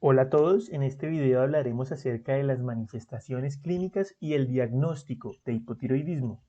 Hola a todos, en este video hablaremos acerca de las manifestaciones clínicas y el diagnóstico de hipotiroidismo.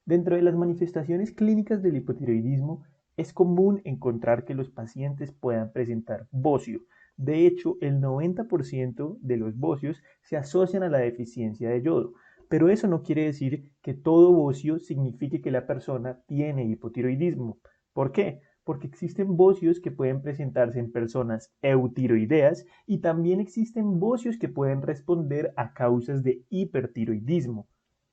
Dentro de las manifestaciones clínicas del hipotiroidismo es común encontrar que los pacientes puedan presentar bocio. De hecho, el 90% de los bocios se asocian a la deficiencia de yodo, pero eso no quiere decir que todo bocio signifique que la persona tiene hipotiroidismo. ¿Por qué? Porque existen bocios que pueden presentarse en personas eutiroideas y también existen bocios que pueden responder a causas de hipertiroidismo.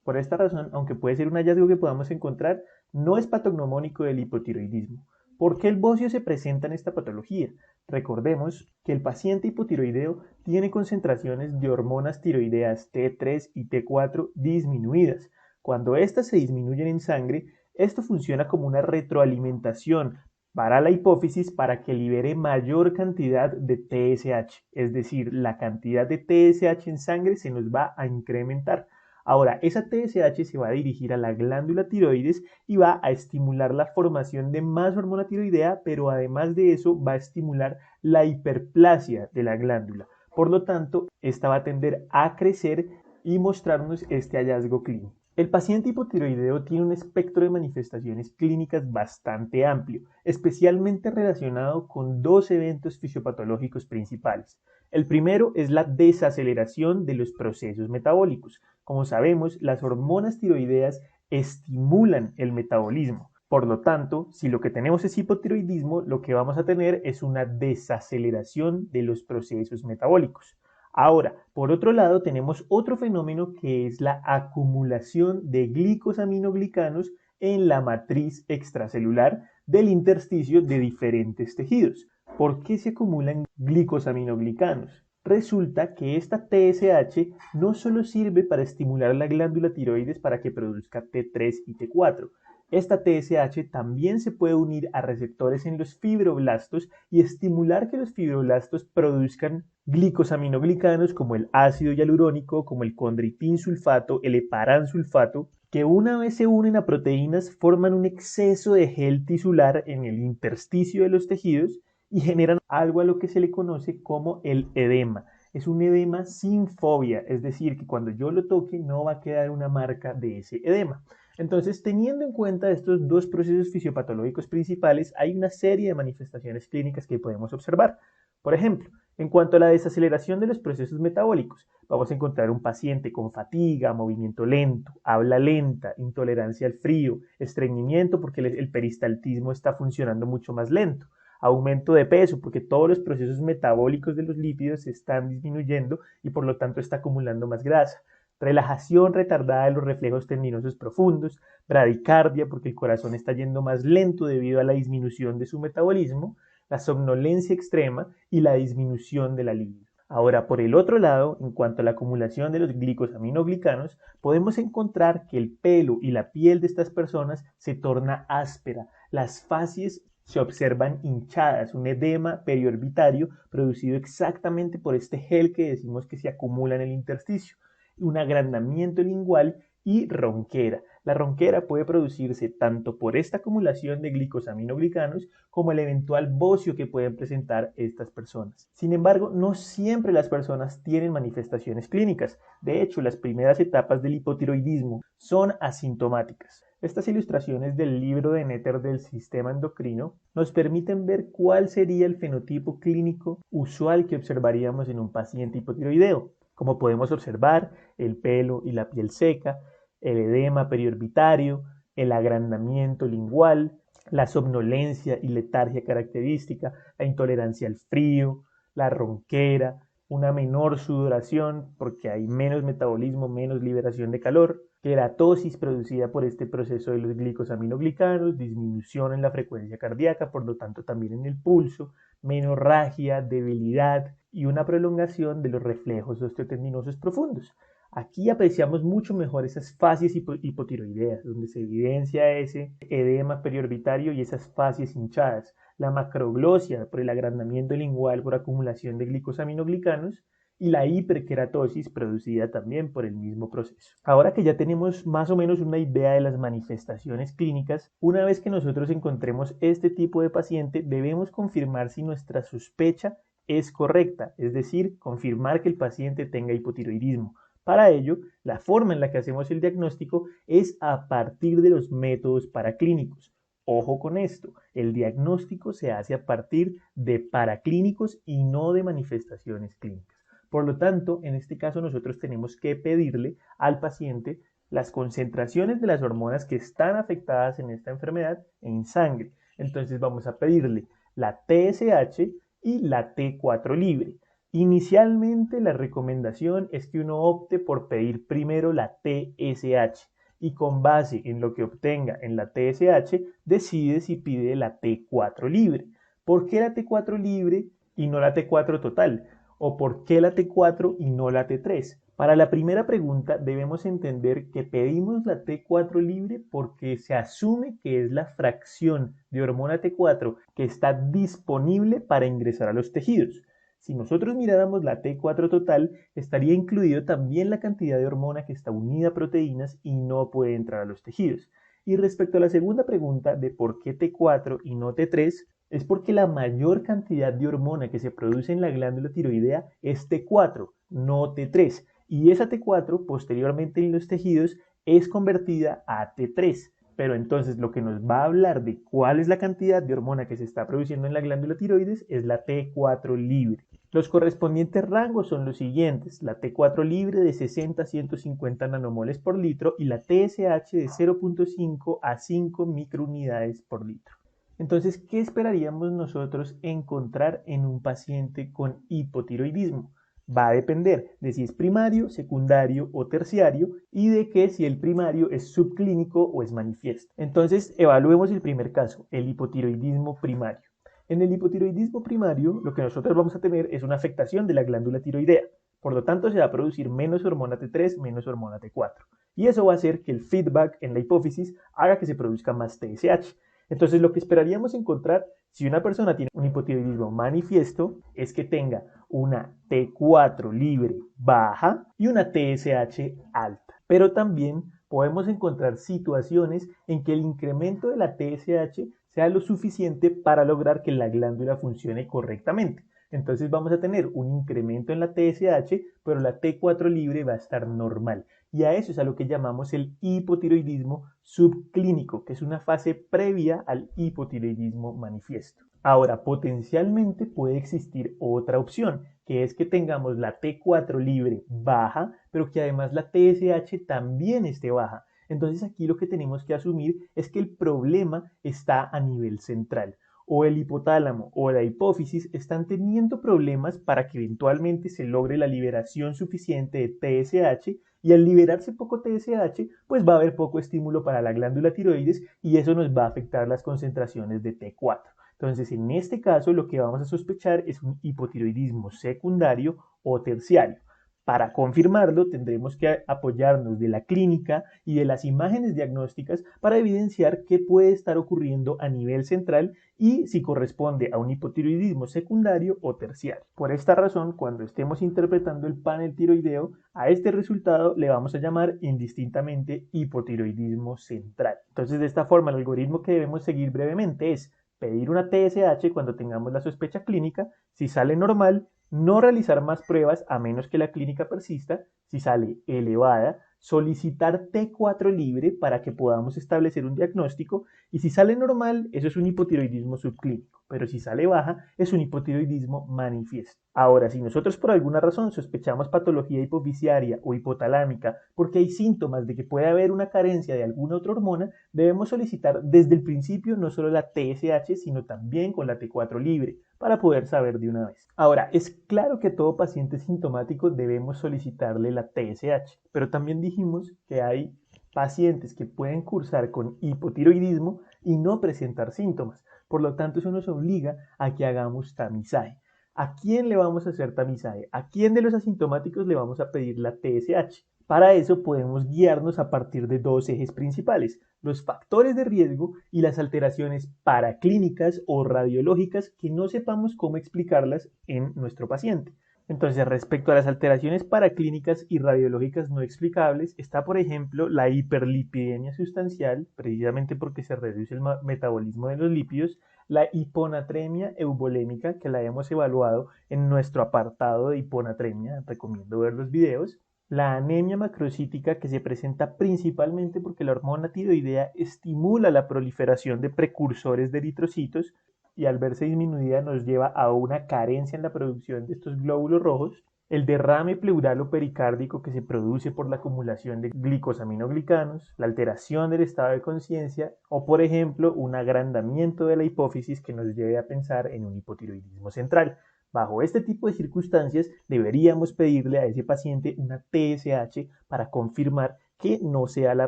Por esta razón, aunque puede ser un hallazgo que podamos encontrar, no es patognomónico del hipotiroidismo. ¿Por qué el bocio se presenta en esta patología? Recordemos que el paciente hipotiroideo tiene concentraciones de hormonas tiroideas T3 y T4 disminuidas. Cuando estas se disminuyen en sangre, esto funciona como una retroalimentación para la hipófisis para que libere mayor cantidad de TSH, es decir, la cantidad de TSH en sangre se nos va a incrementar. Ahora, esa TSH se va a dirigir a la glándula tiroides y va a estimular la formación de más hormona tiroidea, pero además de eso va a estimular la hiperplasia de la glándula. Por lo tanto, esta va a tender a crecer y mostrarnos este hallazgo clínico. El paciente hipotiroideo tiene un espectro de manifestaciones clínicas bastante amplio, especialmente relacionado con dos eventos fisiopatológicos principales. El primero es la desaceleración de los procesos metabólicos. Como sabemos, las hormonas tiroideas estimulan el metabolismo. Por lo tanto, si lo que tenemos es hipotiroidismo, lo que vamos a tener es una desaceleración de los procesos metabólicos. Ahora, por otro lado, tenemos otro fenómeno que es la acumulación de glicosaminoglicanos en la matriz extracelular del intersticio de diferentes tejidos. ¿Por qué se acumulan glicosaminoglicanos? Resulta que esta TSH no solo sirve para estimular la glándula tiroides para que produzca T3 y T4, esta TSH también se puede unir a receptores en los fibroblastos y estimular que los fibroblastos produzcan glicosaminoglicanos como el ácido hialurónico, como el condroitinsulfato, el heparansulfato, que una vez se unen a proteínas forman un exceso de gel tisular en el intersticio de los tejidos y generan algo a lo que se le conoce como el edema. Es un edema sin fobia, es decir, que cuando yo lo toque no va a quedar una marca de ese edema. Entonces, teniendo en cuenta estos dos procesos fisiopatológicos principales, hay una serie de manifestaciones clínicas que podemos observar. Por ejemplo, en cuanto a la desaceleración de los procesos metabólicos, vamos a encontrar un paciente con fatiga, movimiento lento, habla lenta, intolerancia al frío, estreñimiento porque el peristaltismo está funcionando mucho más lento, aumento de peso porque todos los procesos metabólicos de los lípidos se están disminuyendo y por lo tanto está acumulando más grasa, relajación retardada de los reflejos tendinosos profundos, bradicardia porque el corazón está yendo más lento debido a la disminución de su metabolismo, la somnolencia extrema y la disminución de la libido. Ahora, por el otro lado, en cuanto a la acumulación de los glicosaminoglicanos, podemos encontrar que el pelo y la piel de estas personas se torna áspera, las facies se observan hinchadas, un edema periorbitario producido exactamente por este gel que decimos que se acumula en el intersticio, un agrandamiento lingual y ronquera. La ronquera puede producirse tanto por esta acumulación de glicosaminoglicanos como el eventual bocio que pueden presentar estas personas. Sin embargo, no siempre las personas tienen manifestaciones clínicas. De hecho, las primeras etapas del hipotiroidismo son asintomáticas. Estas ilustraciones del libro de Netter del sistema endocrino nos permiten ver cuál sería el fenotipo clínico usual que observaríamos en un paciente hipotiroideo. Como podemos observar, el pelo y la piel seca, el edema periorbitario, el agrandamiento lingual, la somnolencia y letargia característica, la intolerancia al frío, la ronquera, una menor sudoración porque hay menos metabolismo, menos liberación de calor, queratosis producida por este proceso de los glicosaminoglicanos, disminución en la frecuencia cardíaca, por lo tanto también en el pulso, menorragia, debilidad y una prolongación de los reflejos osteotendinosos profundos. Aquí apreciamos mucho mejor esas facies hipotiroideas, donde se evidencia ese edema periorbitario y esas facies hinchadas, la macroglosia por el agrandamiento lingual por acumulación de glicosaminoglicanos y la hiperkeratosis producida también por el mismo proceso. Ahora que ya tenemos más o menos una idea de las manifestaciones clínicas, una vez que nosotros encontremos este tipo de paciente, debemos confirmar si nuestra sospecha es correcta, es decir, confirmar que el paciente tenga hipotiroidismo. Para ello, la forma en la que hacemos el diagnóstico es a partir de los métodos paraclínicos. Ojo con esto, el diagnóstico se hace a partir de paraclínicos y no de manifestaciones clínicas. Por lo tanto, en este caso nosotros tenemos que pedirle al paciente las concentraciones de las hormonas que están afectadas en esta enfermedad en sangre. Entonces vamos a pedirle la TSH y la T4 libre. Inicialmente la recomendación es que uno opte por pedir primero la TSH y con base en lo que obtenga en la TSH decide si pide la T4 libre. ¿Por qué la T4 libre y no la T4 total? ¿O por qué la T4 y no la T3? Para la primera pregunta debemos entender que pedimos la T4 libre porque se asume que es la fracción de hormona T4 que está disponible para ingresar a los tejidos. Si nosotros miráramos la T4 total, estaría incluido también la cantidad de hormona que está unida a proteínas y no puede entrar a los tejidos. Y respecto a la segunda pregunta de por qué T4 y no T3, es porque la mayor cantidad de hormona que se produce en la glándula tiroidea es T4, no T3. Y esa T4 posteriormente en los tejidos es convertida a T3. Pero entonces lo que nos va a hablar de cuál es la cantidad de hormona que se está produciendo en la glándula tiroides es la T4 libre. Los correspondientes rangos son los siguientes: la T4 libre de 60 a 150 nanomoles por litro y la TSH de 0.5 a 5 microunidades por litro. Entonces, ¿qué esperaríamos nosotros encontrar en un paciente con hipotiroidismo? Va a depender de si es primario, secundario o terciario y de que si el primario es subclínico o es manifiesto. Entonces, evaluemos el primer caso, el hipotiroidismo primario. En el hipotiroidismo primario, lo que nosotros vamos a tener es una afectación de la glándula tiroidea. Por lo tanto, se va a producir menos hormona T3, menos hormona T4. Y eso va a hacer que el feedback en la hipófisis haga que se produzca más TSH. Entonces, lo que esperaríamos encontrar si una persona tiene un hipotiroidismo manifiesto es que tenga una T4 libre baja y una TSH alta. Pero también podemos encontrar situaciones en que el incremento de la TSH sea lo suficiente para lograr que la glándula funcione correctamente. Entonces vamos a tener un incremento en la TSH, pero la T4 libre va a estar normal. Y a eso es a lo que llamamos el hipotiroidismo subclínico, que es una fase previa al hipotiroidismo manifiesto. Ahora, potencialmente puede existir otra opción, que es que tengamos la T4 libre baja, pero que además la TSH también esté baja. Entonces aquí lo que tenemos que asumir es que el problema está a nivel central. O el hipotálamo o la hipófisis están teniendo problemas para que eventualmente se logre la liberación suficiente de TSH, y al liberarse poco TSH, pues va a haber poco estímulo para la glándula tiroides y eso nos va a afectar las concentraciones de T4. Entonces, en este caso, lo que vamos a sospechar es un hipotiroidismo secundario o terciario. Para confirmarlo, tendremos que apoyarnos de la clínica y de las imágenes diagnósticas para evidenciar qué puede estar ocurriendo a nivel central y si corresponde a un hipotiroidismo secundario o terciario. Por esta razón, cuando estemos interpretando el panel tiroideo, a este resultado le vamos a llamar indistintamente hipotiroidismo central. Entonces, de esta forma, el algoritmo que debemos seguir brevemente es pedir una TSH cuando tengamos la sospecha clínica. Si sale normal, no realizar más pruebas a menos que la clínica persista. Si sale elevada, solicitar T4 libre para que podamos establecer un diagnóstico, y si sale normal, eso es un hipotiroidismo subclínico, pero si sale baja, es un hipotiroidismo manifiesto. Ahora, si nosotros por alguna razón sospechamos patología hipofisiaria o hipotalámica porque hay síntomas de que puede haber una carencia de alguna otra hormona, debemos solicitar desde el principio no solo la TSH, sino también con la T4 libre, para poder saber de una vez. Ahora, es claro que todo paciente sintomático debemos solicitarle la TSH, pero también dijimos que hay pacientes que pueden cursar con hipotiroidismo y no presentar síntomas. Por lo tanto, eso nos obliga a que hagamos tamizaje. ¿A quién le vamos a hacer tamizaje? ¿A quién de los asintomáticos le vamos a pedir la TSH? Para eso podemos guiarnos a partir de dos ejes principales: los factores de riesgo y las alteraciones paraclínicas o radiológicas que no sepamos cómo explicarlas en nuestro paciente. Entonces, respecto a las alteraciones paraclínicas y radiológicas no explicables, está, por ejemplo, la hiperlipidemia sustancial, precisamente porque se reduce el metabolismo de los lípidos, la hiponatremia euvolémica, que la hemos evaluado en nuestro apartado de hiponatremia, recomiendo ver los videos, la anemia macrocítica, que se presenta principalmente porque la hormona tiroidea estimula la proliferación de precursores de eritrocitos y al verse disminuida nos lleva a una carencia en la producción de estos glóbulos rojos, el derrame pleural o pericárdico que se produce por la acumulación de glicosaminoglicanos, la alteración del estado de conciencia o, por ejemplo, un agrandamiento de la hipófisis que nos lleve a pensar en un hipotiroidismo central. Bajo este tipo de circunstancias, deberíamos pedirle a ese paciente una TSH para confirmar que no sea la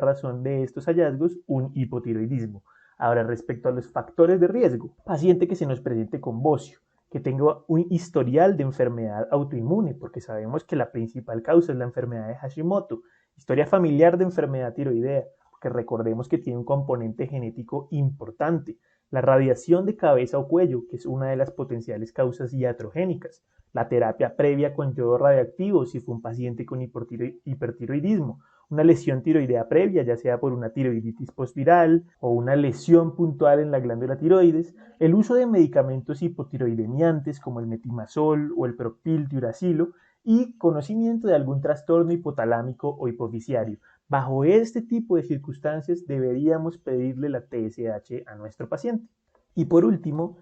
razón de estos hallazgos un hipotiroidismo. Ahora, respecto a los factores de riesgo, paciente que se nos presente con bocio, que tenga un historial de enfermedad autoinmune, porque sabemos que la principal causa es la enfermedad de Hashimoto, historia familiar de enfermedad tiroidea, que recordemos que tiene un componente genético importante, la radiación de cabeza o cuello, que es una de las potenciales causas iatrogénicas, la terapia previa con yodo radioactivo si fue un paciente con hipertiroidismo, una lesión tiroidea previa, ya sea por una tiroiditis postviral o una lesión puntual en la glándula tiroides, el uso de medicamentos hipotiroidemiantes como el metimazol o el propiltiuracilo y conocimiento de algún trastorno hipotalámico o hipofisiario. Bajo este tipo de circunstancias deberíamos pedirle la TSH a nuestro paciente. Y por último,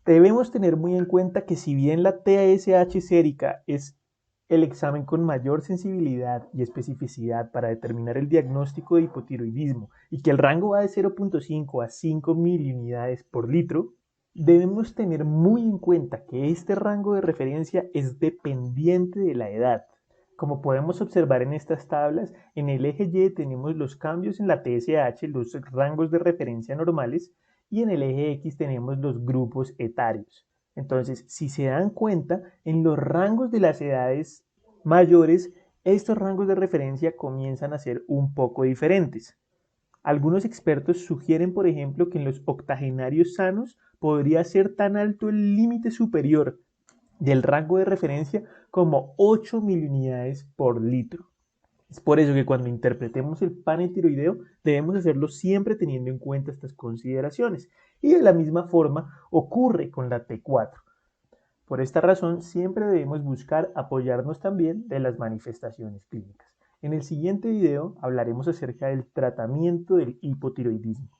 debemos tener muy en cuenta que si bien la TSH sérica es el examen con mayor sensibilidad y especificidad para determinar el diagnóstico de hipotiroidismo y que el rango va de 0.5 a 5 miliunidades por litro, debemos tener muy en cuenta que este rango de referencia es dependiente de la edad. Como podemos observar en estas tablas, en el eje Y tenemos los cambios en la TSH, los rangos de referencia normales, y en el eje X tenemos los grupos etarios. Entonces, si se dan cuenta, en los rangos de las edades mayores, estos rangos de referencia comienzan a ser un poco diferentes. Algunos expertos sugieren, por ejemplo, que en los octogenarios sanos podría ser tan alto el límite superior del rango de referencia como 8 miliunidades por litro. Es por eso que cuando interpretemos el panel tiroideo debemos hacerlo siempre teniendo en cuenta estas consideraciones. Y de la misma forma ocurre con la T4. Por esta razón siempre debemos buscar apoyarnos también de las manifestaciones clínicas. En el siguiente video hablaremos acerca del tratamiento del hipotiroidismo.